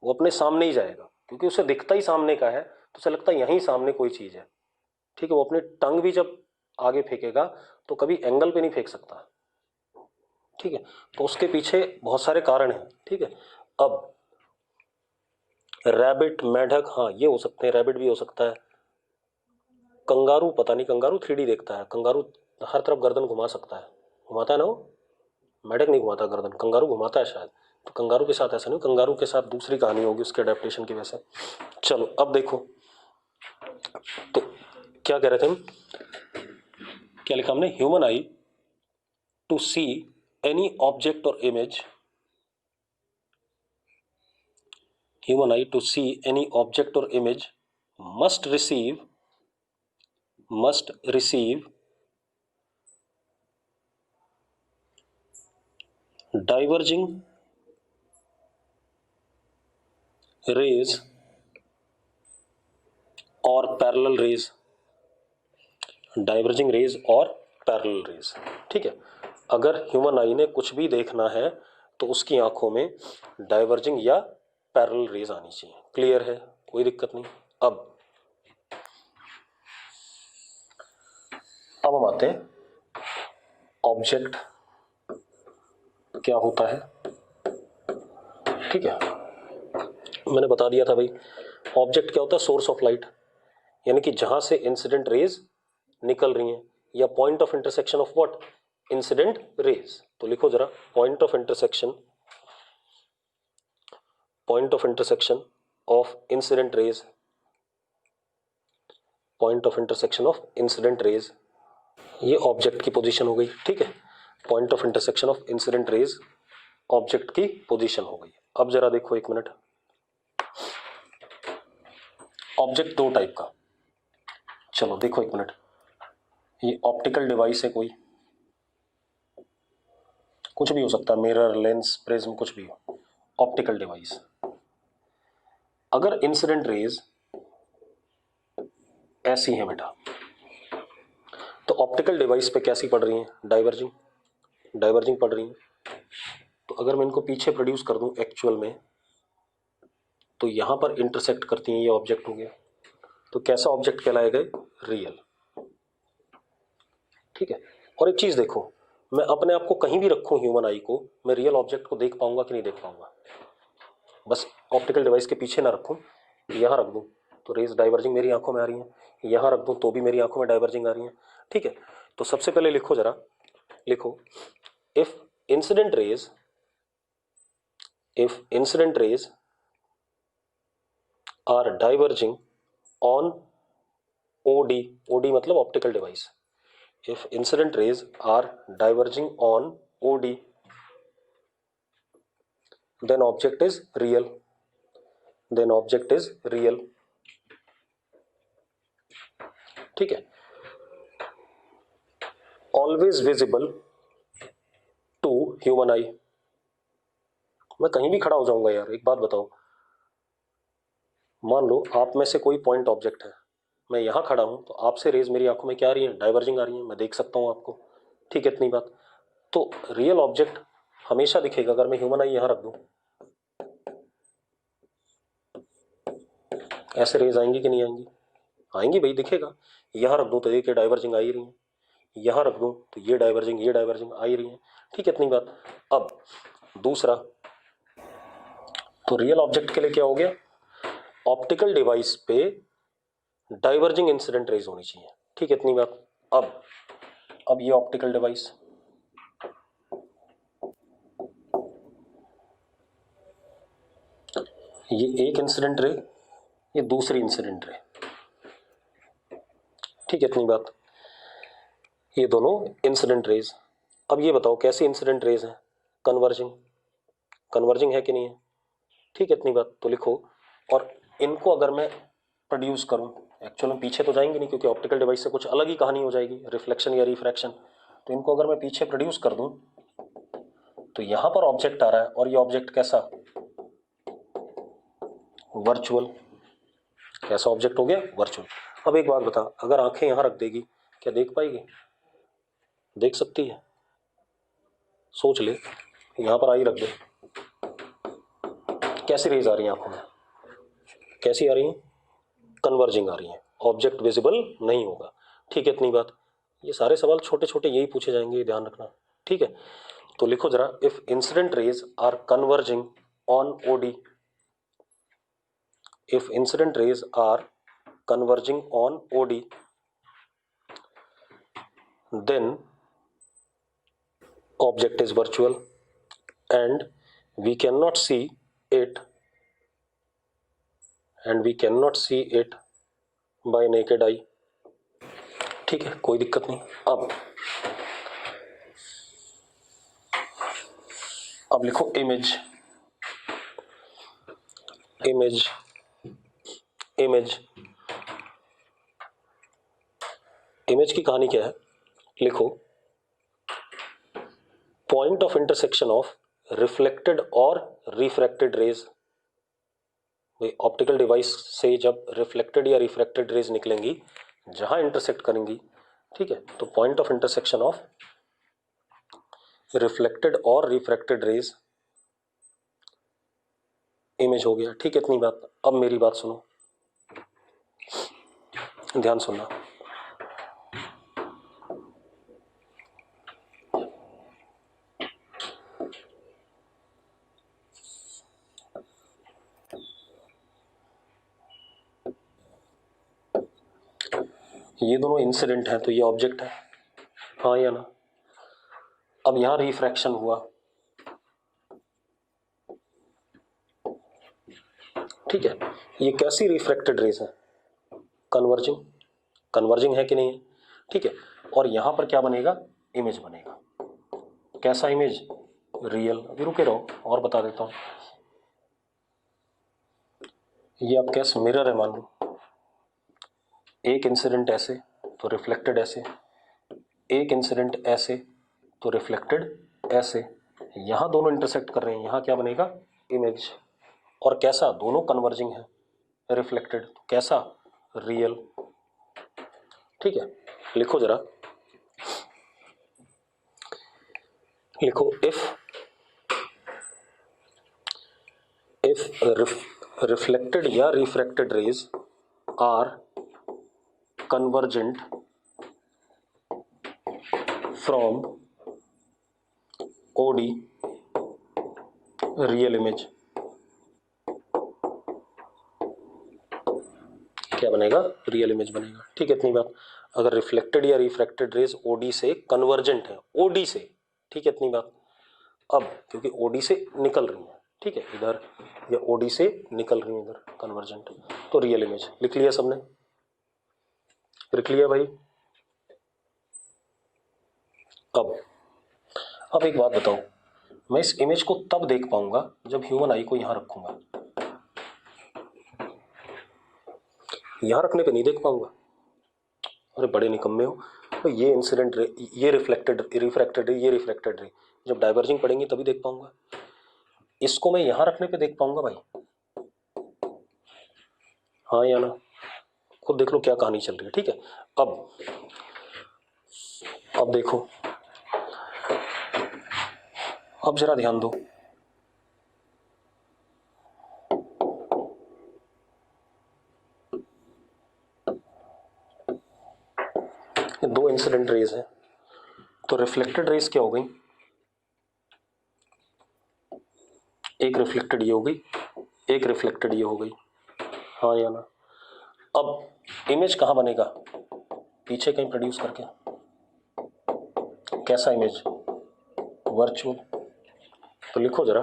वो अपने सामने ही जाएगा क्योंकि उसे दिखता ही सामने का है, तो उसे लगता है यहीं सामने कोई चीज है, ठीक है। वो अपनी टंग भी जब आगे फेंकेगा तो कभी एंगल पे नहीं फेंक सकता, ठीक है। तो उसके पीछे बहुत सारे कारण हैं, ठीक है। अब रैबिट, मेढक, हाँ ये हो सकते हैं, रैबिट भी हो सकता है। कंगारू पता नहीं, कंगारू 3D देखता है, कंगारू हर तरफ गर्दन घुमा सकता है, घुमाता है ना वो, मेढक नहीं घुमाता गर्दन, कंगारू घुमाता है शायद। तो कंगारू के साथ ऐसा नहीं, कंगारू के साथ दूसरी कहानी होगी उसके अडेप्टेशन की वजह से। चलो अब देखो, तो क्या कह रहे थे हम, क्या लिखा हमने, human eye to see any object और image, human eye to see any object or image must receive diverging rays or parallel rays, diverging raise और पैरेलल रेज, ठीक है। अगर ह्यूमन आई ने कुछ भी देखना है तो उसकी आंखों में डाइवर्जिंग या पैरेलल रेज आनी चाहिए। क्लियर है, कोई दिक्कत नहीं। अब हम आते हैं ऑब्जेक्ट क्या होता है, ठीक है। मैंने बता दिया था भाई, ऑब्जेक्ट क्या होता है, सोर्स ऑफ लाइट, यानी कि जहां से इंसिडेंट रेज निकल रही हैं, या point of intersection of what, incident raise. तो लिखो जरा, point of intersection, point of intersection of incident raise, point of intersection of incident raise ये ऑब्जेक्ट की पोजीशन हो गई, ठीक है। Point of intersection of incident raise object की पोजीशन हो गई। अब जरा देखो एक मिनट, ऑब्जेक्ट दो टाइप का, चलो देखो एक मिनट, ये ऑप्टिकल डिवाइस है, कोई कुछ भी हो सकता है, मिरर, लेंस, प्रिज्म, कुछ भी हो, ऑप्टिकल डिवाइस। अगर इंसिडेंट रेज ऐसी है बेटा, तो ऑप्टिकल डिवाइस पे कैसी पड़ रही है, डाइवर्जिंग, डाइवर्जिंग पड़ रही है। तो अगर मैं इनको पीछे प्रोड्यूस कर दूं एक्चुअल में, तो यहां पर इंटरसेक्ट करती हैं, ये ऑब्जेक्ट हो गया। तो कैसा ऑब्जेक्ट कहलाएगा, रियल, ठीक है। और एक चीज देखो, मैं अपने आप को कहीं भी रखूं, ह्यूमन आई को, मैं रियल ऑब्जेक्ट को देख पाऊंगा कि नहीं देख पाऊंगा। बस ऑप्टिकल डिवाइस के पीछे ना रखूं, यहां रख दूं तो रेज डाइवर्जिंग मेरी आंखों में आ रही है, यहां रख दूं तो भी मेरी आंखों में डाइवर्जिंग आ रही है, ठीक है। तो सबसे पहले लिखो जरा, लिखो, if incident rays, if incident rays are diverging on OD, OD मतलब optical device, if incident rays are diverging on OD, then object is real, then object is real, ठीक है। always visible to human eye, मैं कहीं भी खड़ा हो जाऊंगा यार, एक बात बताओ, मान लो आप में से कोई पॉइंट ऑब्जेक्ट है, मैं यहां खड़ा हूं, तो आपसे रेज मेरी आंखों में क्या आ रही है, डाइवर्जिंग आ रही है, मैं देख सकता हूं आपको, ठीक है, इतनी बात। तो रियल ऑब्जेक्ट हमेशा दिखेगा अगर मैं ह्यूमन आई यहां रख दूं, ऐसे रेज आएंगी कि नहीं आएंगी, आएंगी भाई, दिखेगा। यहां रख दूं तो देखिए डाइवर्जिंग आ ही रही है, यहां रख दूं तो ये डाइवर्जिंग आ ही रही है, ठीक है, इतनी बात। अब दूसरा, तो रियल ऑब्जेक्ट के लिए क्या हो गया, ऑप्टिकल डिवाइस पे डाइवर्जिंग इंसिडेंट रेज होनी चाहिए, ठीक है, इतनी बात। अब ये ऑप्टिकल डिवाइस, ये एक इंसिडेंट रे, ये दूसरी इंसिडेंट रे, ठीक है, इतनी बात। ये दोनों इंसिडेंट रेज। अब ये बताओ कैसी इंसिडेंट रेज है, कन्वर्जिंग, कन्वर्जिंग है कि नहीं है, ठीक है, इतनी बात। तो लिखो, और इनको अगर मैं प्रोड्यूस करूं, एक्चुअल में पीछे तो जाएंगे नहीं क्योंकि ऑप्टिकल डिवाइस से कुछ अलग ही कहानी हो जाएगी, रिफ्लेक्शन या रिफ्रैक्शन। तो इनको अगर मैं पीछे प्रोड्यूस कर दूं, तो यहां पर ऑब्जेक्ट आ रहा है, और ये ऑब्जेक्ट कैसा, वर्चुअल, कैसा ऑब्जेक्ट हो गया, वर्चुअल। अब एक बात बता, अगर आंखें यहां रख देगी, क्या देख पाएगी, देख सकती है, सोच ले, यहां पर आई रख दे, कैसी रेज आ रही है आंखों में, कैसी आ रही है, कन्वर्जिंग आ रही है, ऑब्जेक्ट विजिबल नहीं होगा, ठीक है, इतनी बात। ये सारे सवाल छोटे छोटे यही पूछे जाएंगे, ध्यान रखना, ठीक है। तो लिखो जरा, if incident rays are converging on OD, if incident rays are converging on OD, then object is virtual and we cannot see it, and we cannot see it by naked eye, ठीक है, कोई दिक्कत नहीं। अब लिखो image, image, image, image की कहानी क्या है, लिखो, point of intersection of reflected और रिफ्रैक्टेड रेज, ऑप्टिकल डिवाइस से जब रिफ्लेक्टेड या रिफ्रैक्टेड रेज निकलेंगी, जहां इंटरसेक्ट करेंगी, ठीक है, तो point of intersection of reflected और रिफ्रैक्टेड रेज इमेज हो गया, ठीक है, इतनी बात। अब मेरी बात सुनो, ध्यान सुनना, ये दोनों इंसिडेंट हैं तो ये ऑब्जेक्ट है, हाँ या ना। अब यहां रिफ्रैक्शन हुआ, ठीक है, ये कैसी रिफ्रैक्टेड रेज है, कन्वर्जिंग, कन्वर्जिंग है कि नहीं है, ठीक है। और यहां पर क्या बनेगा, इमेज बनेगा। कैसा इमेज, रियल। अभी रुके रहो और बता देता हूं। ये आपके पास मिरर है, मान लो एक इंसिडेंट ऐसे तो रिफ्लेक्टेड ऐसे, एक इंसिडेंट ऐसे तो रिफ्लेक्टेड ऐसे, यहां दोनों इंटरसेक्ट कर रहे हैं, यहां क्या बनेगा, इमेज। और कैसा, दोनों कन्वर्जिंग है, रिफ्लेक्टेड, कैसा, रियल। ठीक है, लिखो जरा, लिखो इफ रिफ्लेक्टेड या refracted rays are convergent from OD real image, क्या बनेगा, रियल इमेज बनेगा। ठीक है, इतनी बात। अगर रिफ्लेक्टेड या रिफ्रैक्टेड रेज OD से कन्वर्जेंट है, OD से, ठीक है, इतनी बात। अब क्योंकि OD से निकल रही है, ठीक है, इधर या OD से निकल रही है इधर, कन्वर्जेंट, तो रियल इमेज। लिख लिया सबने, लिख लिया भाई। अब एक बात बताओ, मैं इस इमेज को तब देख पाऊंगा जब ह्यूमन आई को यहां रखूंगा, यहां रखने पे नहीं देख पाऊंगा। अरे बड़े निकम्मे हो, तो ये इंसिडेंट रे, ये रिफ्लेक्टेड रिफ्रैक्टेड रे, ये रिफ्लेक्टेड रे, जब डाइवर्जिंग पड़ेंगी तभी देख पाऊंगा। इसको मैं यहां रखने पे देख पाऊंगा भाई, हाँ या ना, खुद देख लो क्या कहानी चल रही है। ठीक है, अब देखो, अब जरा ध्यान दो, दो इंसिडेंट रेज हैं, तो रिफ्लेक्टेड रेज क्या हो गई, एक रिफ्लेक्टेड ये हो गई, एक रिफ्लेक्टेड ये हो गई, हाँ या ना। अब इमेज कहाँ बनेगा, पीछे कहीं प्रोड्यूस करके, कैसा इमेज, वर्चुअल। तो लिखो जरा,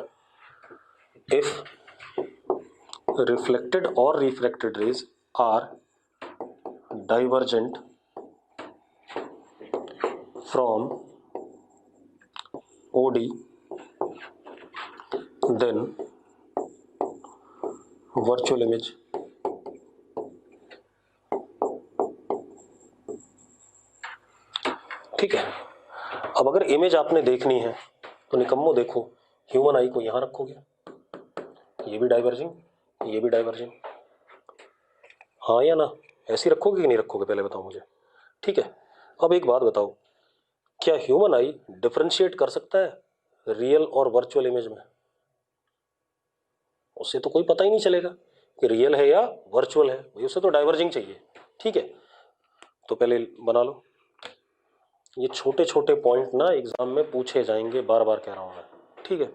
इफ रिफ्लेक्टेड और refracted rays are divergent from OD, then virtual image। ठीक है, अब अगर इमेज आपने देखनी है तो निकम्मो देखो, ह्यूमन आई को यहां रखोगे, ये भी डाइवर्जिंग, ये भी डाइवर्जिंग, हाँ या ना, ऐसी रखोगे कि नहीं रखोगे, पहले बताओ मुझे। ठीक है, अब एक बात बताओ, क्या ह्यूमन आई डिफरेंशिएट कर सकता है रियल और वर्चुअल इमेज में, उससे तो कोई पता ही नहीं चलेगा कि रियल है या वर्चुअल है भाई, उससे तो डाइवर्जिंग चाहिए। ठीक है, तो पहले बना लो, ये छोटे छोटे पॉइंट ना एग्जाम में पूछे जाएंगे, बार बार कह रहा हूं मैं। ठीक है,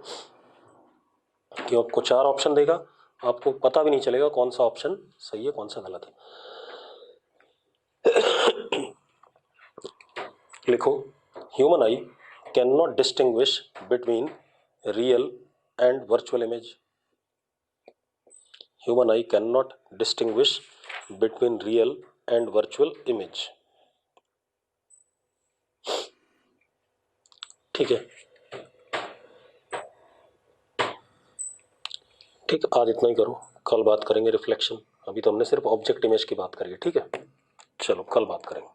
कि आपको 4 ऑप्शन देगा, आपको पता भी नहीं चलेगा कौन सा ऑप्शन सही है कौन सा गलत है। लिखो, human I can not distinguish between real and virtual image, human eye cannot distinguish between real and virtual image। ठीक है, ठीक, आज इतना ही करो, कल बात करेंगे रिफ्लेक्शन। अभी तो हमने सिर्फ ऑब्जेक्ट इमेज की बात करी है। ठीक है, चलो कल बात करेंगे।